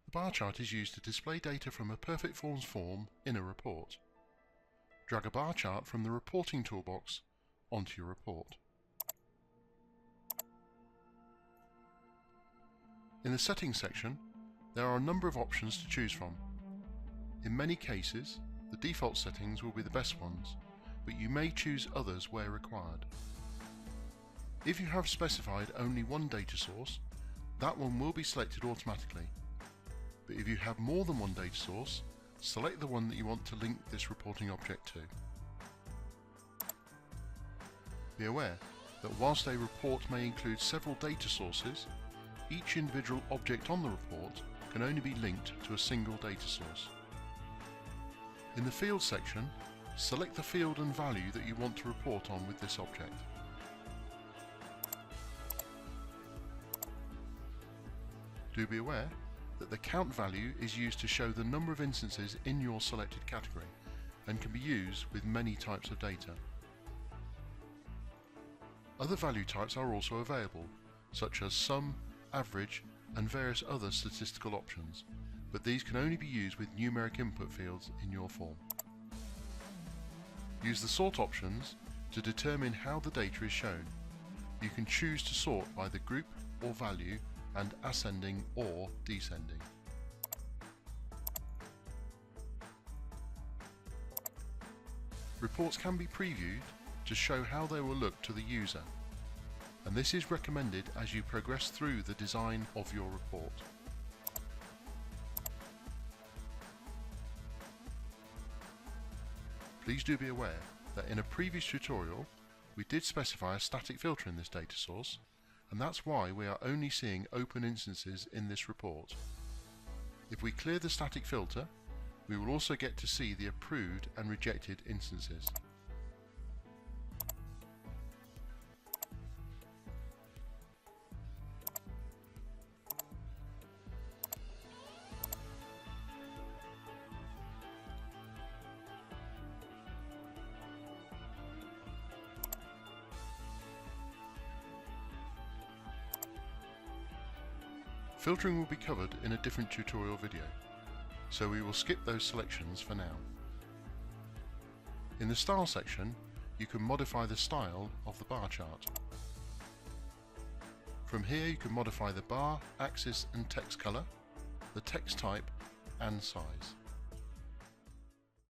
The bar chart is used to display data from a PerfectForms form in a report. Drag a bar chart from the reporting toolbox onto your report. In the settings section, there are a number of options to choose from. In many cases, the default settings will be the best ones, but you may choose others where required. If you have specified only one data source, that one will be selected automatically. But if you have more than one data source, select the one that you want to link this reporting object to. Be aware that whilst a report may include several data sources, each individual object on the report can only be linked to a single data source. In the Fields section, select the field and value that you want to report on with this object. Do be aware that the count value is used to show the number of instances in your selected category and can be used with many types of data. Other value types are also available, such as sum, average, and various other statistical options, but these can only be used with numeric input fields in your form. Use the sort options to determine how the data is shown. You can choose to sort by the group or value and ascending or descending. Reports can be previewed to show how they will look to the user, and this is recommended as you progress through the design of your report. Please do be aware that in a previous tutorial we did specify a static filter in this data source, and that's why we are only seeing open instances in this report. If we clear the static filter, we will also get to see the approved and rejected instances. Filtering will be covered in a different tutorial video, so we will skip those selections for now. In the Style section, you can modify the style of the bar chart. From here you can modify the bar, axis and text color, the text type and size.